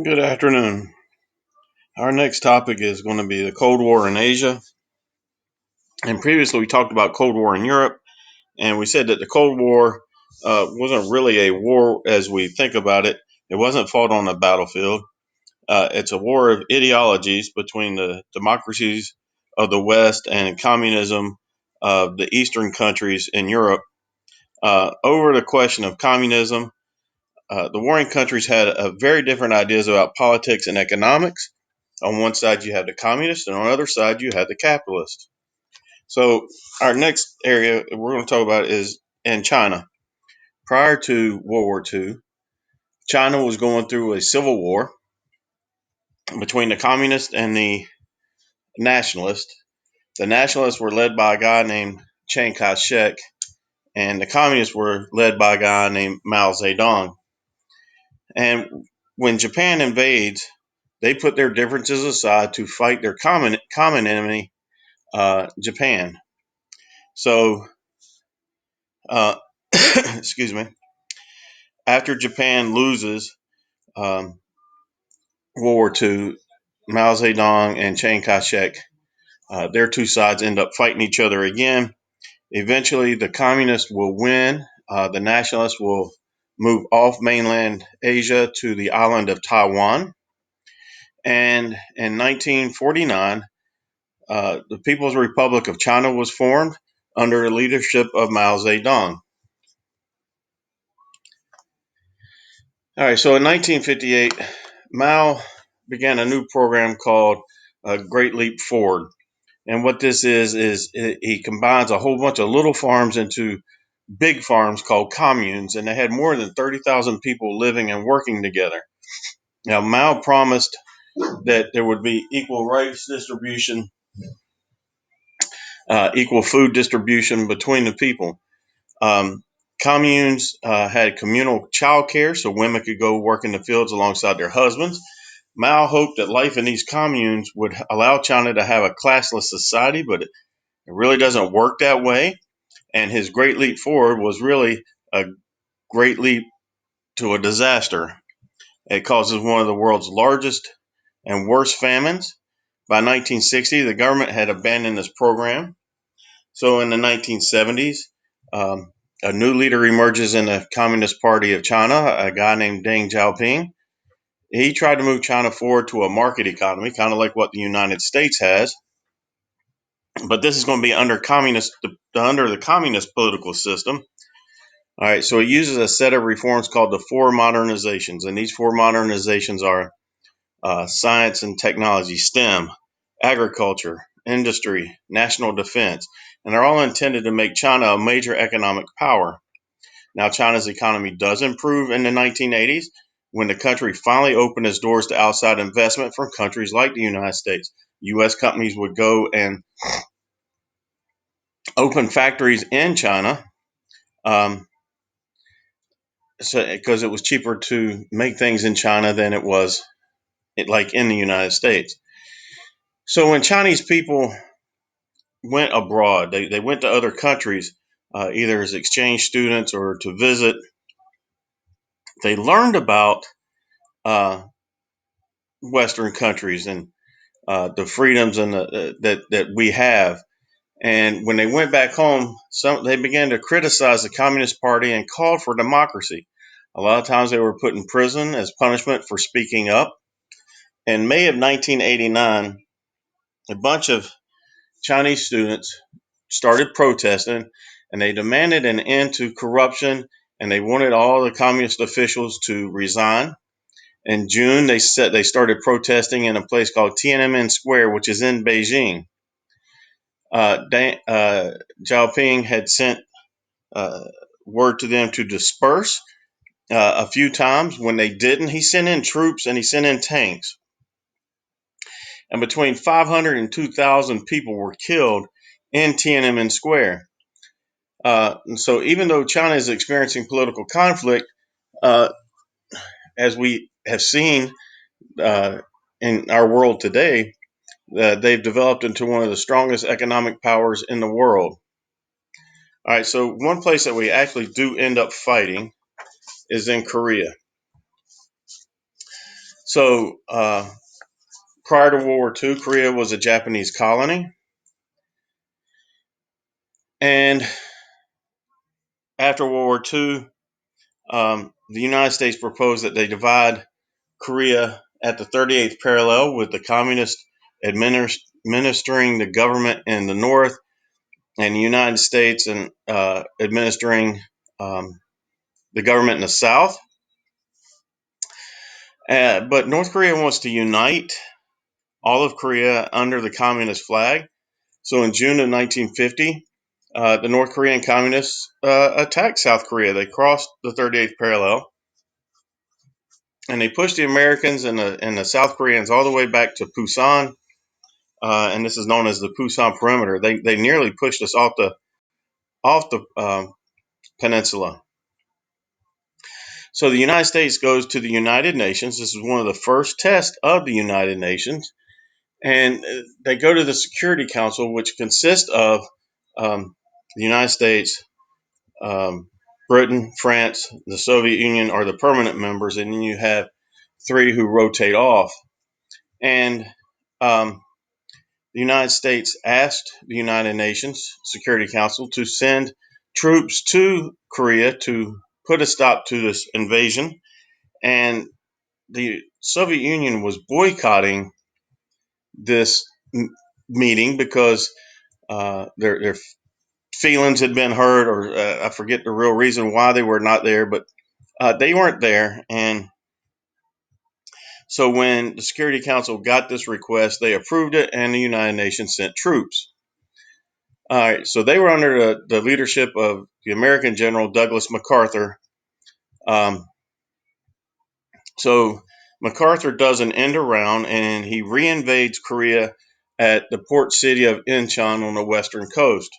Good afternoon. Our next topic is going to be the Cold War in Asia. And previously, we talked about Cold War in Europe, and we said that the Cold War wasn't really a war as we think about it. It wasn't fought on the battlefield. It's a war of ideologies between the democracies of the West and communism of the Eastern countries in Europe over the question of communism. The warring countries had very different ideas about politics and economics. On one side, you have the communists, and on the other side, you have the capitalists. So, our next area we're going to talk about is in China. Prior to World War II, China was going through a civil war between the communists and the nationalists. The nationalists were led by a guy named Chiang Kai shek, and the communists were led by a guy named Mao Zedong. And when Japan invades, they put their differences aside to fight their common enemy, Japan. So, uh, excuse me, after Japan loses um, World War II, Mao Zedong and Chiang Kai shek, their two sides end up fighting each other again. Eventually, the communists will win. The nationalists will move off mainland Asia to the island of Taiwan. And in 1949, the People's Republic of China was formed under the leadership of Mao Zedong. All right, so in 1958, Mao began a new program called Great Leap Forward. And what this is he combines a whole bunch of little farms into big farms called communes, and they had more than 30,000 people living and working together. Now, Mao promised that there would be equal rights distribution, equal food distribution between the people. Um, Communes had communal childcare, so women could go work in the fields alongside their husbands. Mao hoped that life in these communes would allow China to have a classless society, but it really doesn't work that way. And his great leap forward was really a great leap to a disaster. It causes one of the world's largest and worst famines. By 1960, the government had abandoned this program. So in the 1970s, a new leader emerges in the Communist Party of China, a guy named Deng Xiaoping. He tried to move China forward to a market economy, kind of like what the United States has. But this is going to be under the communist political system. All right, so it uses a set of reforms called the four modernizations, and these four modernizations are science and technology, STEM, agriculture, industry, national defense, and they're all intended to make China a major economic power. Now, China's economy does improve in the 1980s when the country finally opened its doors to outside investment from countries like the United States. U.S. companies would go and open factories in China um, because it was cheaper to make things in China than it was like in the United States. So when Chinese people went abroad, they went to other countries, either as exchange students or to visit. They learned about uh, Western countries and the freedoms and that we have. And when they went back home, they began to criticize the Communist Party and called for democracy. A lot of times they were put in prison as punishment for speaking up. In May of 1989, a bunch of Chinese students started protesting, and they demanded an end to corruption, and they wanted all the communist officials to resign. In June, they started protesting in a place called Tiananmen Square, which is in Beijing. Deng Xiaoping had sent uh, word to them to disperse a few times. When they didn't, he sent in troops and he sent in tanks. And between 500 and 2,000 people were killed in Tiananmen Square. And so, even though China is experiencing political conflict, uh, as we have seen uh, in our world today, they've developed into one of the strongest economic powers in the world. All right, so one place that we actually do end up fighting is in Korea. So prior to World War II, Korea was a Japanese colony. And after World War II, the United States proposed that they divide Korea at the 38th parallel, with the communists administering the government in the north, and the United States and administering the government in the south. But North Korea wants to unite all of Korea under the communist flag. So in June of 1950, the North Korean communists attacked South Korea. They crossed the 38th parallel, and they pushed the Americans and the South Koreans all the way back to Pusan, and this is known as the Pusan Perimeter. They nearly pushed us off the peninsula. So the United States goes to the United Nations. This is one of the first tests of the United Nations, and they go to the Security Council, which consists of the United States, Britain, France, the Soviet Union are the permanent members, and then you have three who rotate off. And the United States asked the United Nations Security Council to send troops to Korea to put a stop to this invasion. And the Soviet Union was boycotting this meeting because their feelings had been hurt, or I forget the real reason why they were not there, but they weren't there. And so when the Security Council got this request, they approved it, and the United Nations sent troops. All right, so they were under the leadership of the American General Douglas MacArthur. So MacArthur does an end around, and he reinvades Korea at the port city of Incheon on the western coast.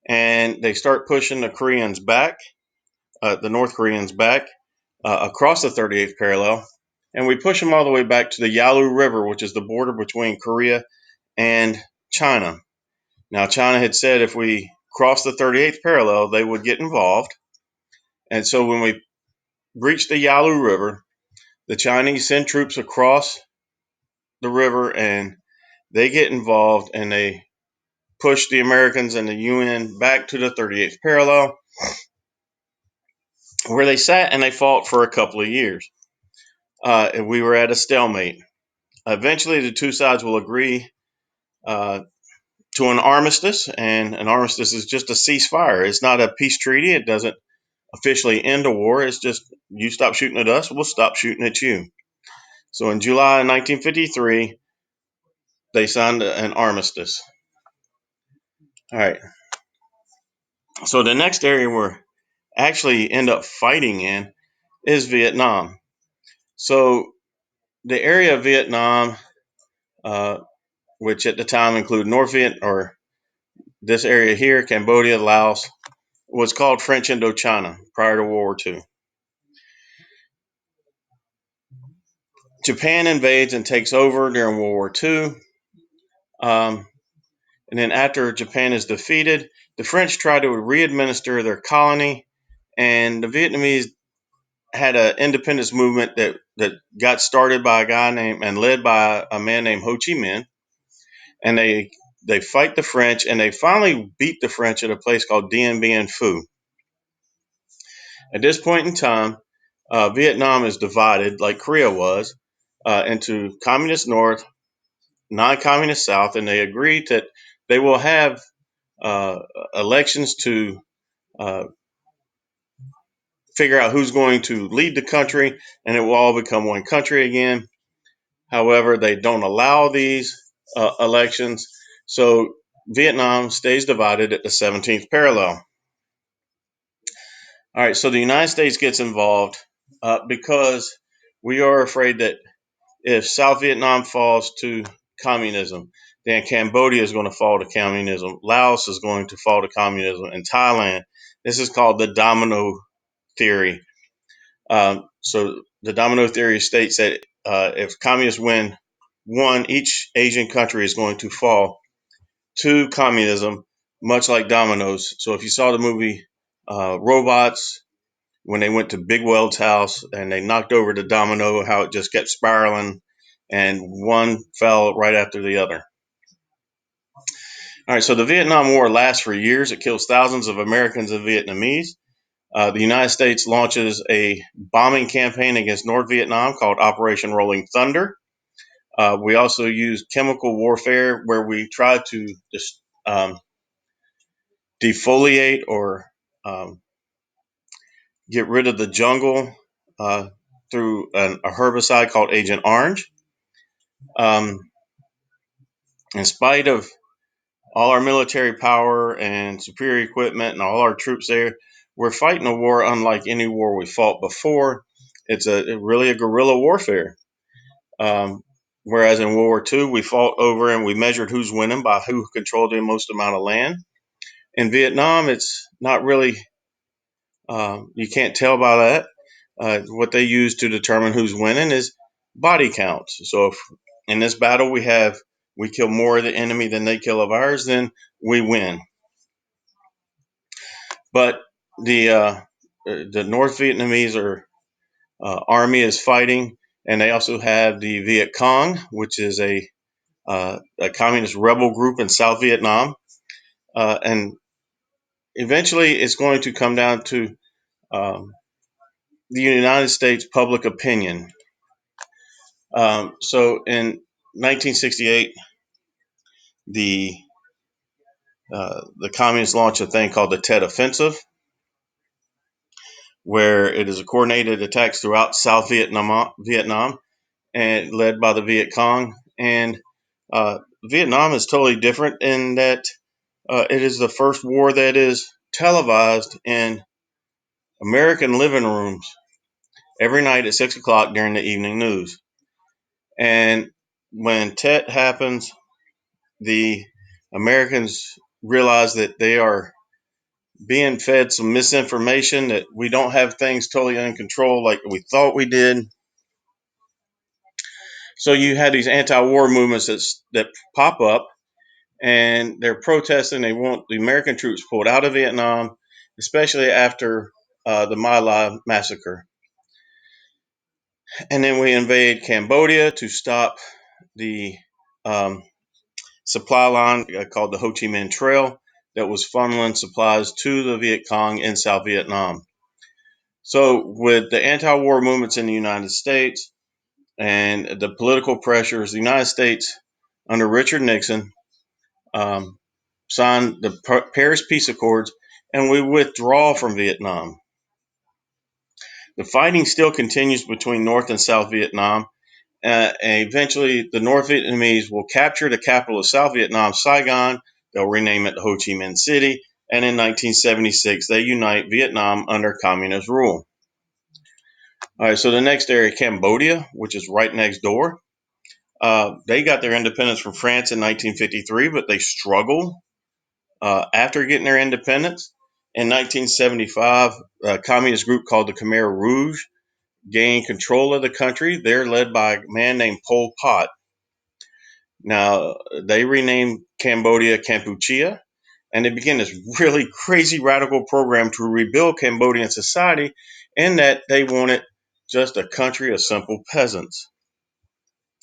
And they start pushing the Koreans back, the North Koreans back, across the 38th parallel. And we push them all the way back to the Yalu River, which is the border between Korea and China. Now, China had said if we crossed the 38th parallel, they would get involved. And so when we reach the Yalu River, the Chinese send troops across the river, and they get involved, and they push the Americans and the UN back to the 38th parallel, where they sat and they fought for a couple of years. And we were at a stalemate. Eventually, the two sides will agree to an armistice, and an armistice is just a ceasefire. It's not a peace treaty. It doesn't officially end a war. It's just, you stop shooting at us, we'll stop shooting at you. So in July 1953, they signed an armistice. All right. So the next area we're actually end up fighting in is Vietnam. So the area of Vietnam, which at the time included North Viet, or this area here, Cambodia, Laos, was called French Indochina prior to World War II. Japan invades and takes over during World War II. And then after Japan is defeated, the French try to re-administer their colony, and the Vietnamese had an independence movement that got started by a guy named and led by a man named Ho Chi Minh, and they fight the French, and they finally beat the French at a place called Dien Bien Phu. At this point in time, Vietnam is divided, like Korea was, into communist North, non-communist South, and they agreed that they will have elections to figure out who's going to lead the country, and it will all become one country again. However, they don't allow these elections, so Vietnam stays divided at the 17th parallel. All right, so the United States gets involved because we are afraid that if South Vietnam falls to communism, then Cambodia is going to fall to communism, Laos is going to fall to communism, and Thailand. This is called the domino theory. So the domino theory states that if communists win one, each Asian country is going to fall to communism, much like dominoes. So if you saw the movie Robots when they went to Big Weld's house and they knocked over the domino, how it just kept spiraling and one fell right after the other. All right, so the Vietnam War lasts for years. It kills thousands of Americans and Vietnamese. The United States launches a bombing campaign against North Vietnam called Operation Rolling Thunder. We also use chemical warfare where we try to just defoliate or get rid of the jungle through a herbicide called Agent Orange. Um, in spite of all our military power and superior equipment and all our troops there, we're fighting a war unlike any war we fought before. It's really a guerrilla warfare. Um, whereas in World War II, we fought over and we measured who's winning by who controlled the most amount of land. In Vietnam, it's not really, you can't tell by that. What they use to determine who's winning is body counts. So if in this battle we kill more of the enemy than they kill of ours, then we win. But the North Vietnamese army is fighting, and they also have the Viet Cong, which is a communist rebel group in South Vietnam, and eventually it's going to come down to um, the United States public opinion. So in 1968, the communists launched a thing called the Tet Offensive, where it is a coordinated attacks throughout South Vietnam, and led by the Viet Cong. And Vietnam is totally different in that it is the first war that is televised in American living rooms every night at 6 o'clock during the evening news. And when Tet happens, the Americans realize that they are being fed some misinformation, that we don't have things totally in control like we thought we did. So you had these anti-war movements that pop up, and they're protesting. They want the American troops pulled out of Vietnam, especially after the My Lai massacre. And then we invade Cambodia to stop the um, supply line called the Ho Chi Minh Trail that was funneling supplies to the Viet Cong in South Vietnam. So, with the anti war movements in the United States and the political pressures, the United States, under Richard Nixon, um, signed the Paris Peace Accords, and we withdraw from Vietnam. The fighting still continues between North and South Vietnam. And eventually, the North Vietnamese will capture the capital of South Vietnam, Saigon. They'll rename it Ho Chi Minh City. And in 1976, they unite Vietnam under communist rule. All right, so the next area, Cambodia, which is right next door. They got their independence from France in 1953, but they struggled after getting their independence. In 1975, a communist group called the Khmer Rouge gained control of the country. They're led by a man named Pol Pot. Now, they renamed Cambodia Kampuchea, and they began this really crazy radical program to rebuild Cambodian society, in that they wanted just a country of simple peasants.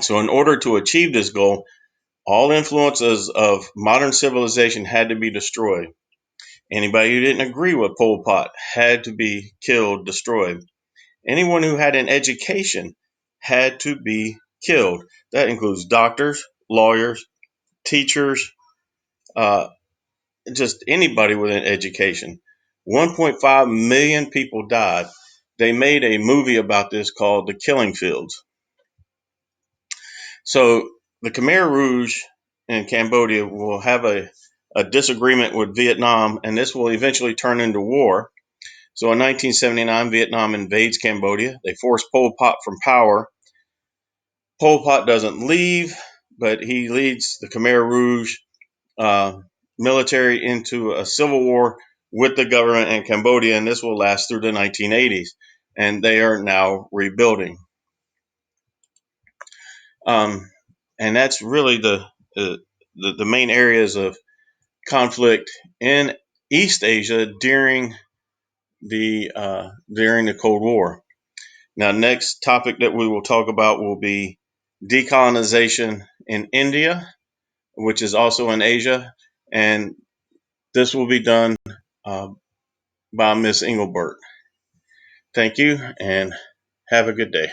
So, in order to achieve this goal, all influences of modern civilization had to be destroyed. Anybody who didn't agree with Pol Pot had to be killed, destroyed. Anyone who had an education had to be killed. That includes doctors, lawyers, teachers, uh, just anybody with an education. 1.5 million people died. They made a movie about this called The Killing Fields. So the Khmer Rouge in Cambodia will have a disagreement with Vietnam, and this will eventually turn into war. So in 1979, Vietnam invades Cambodia. They force Pol Pot from power. Pol Pot doesn't leave, but he leads the Khmer Rouge uh, military into a civil war with the government in Cambodia, and this will last through the 1980s. And they are now rebuilding. Um, and that's really the main areas of conflict in East Asia during during the Cold War. Now, next topic that we will talk about will be decolonization in India, which is also in Asia, and this will be done uh, by Miss Engelbert. Thank you, and have a good day.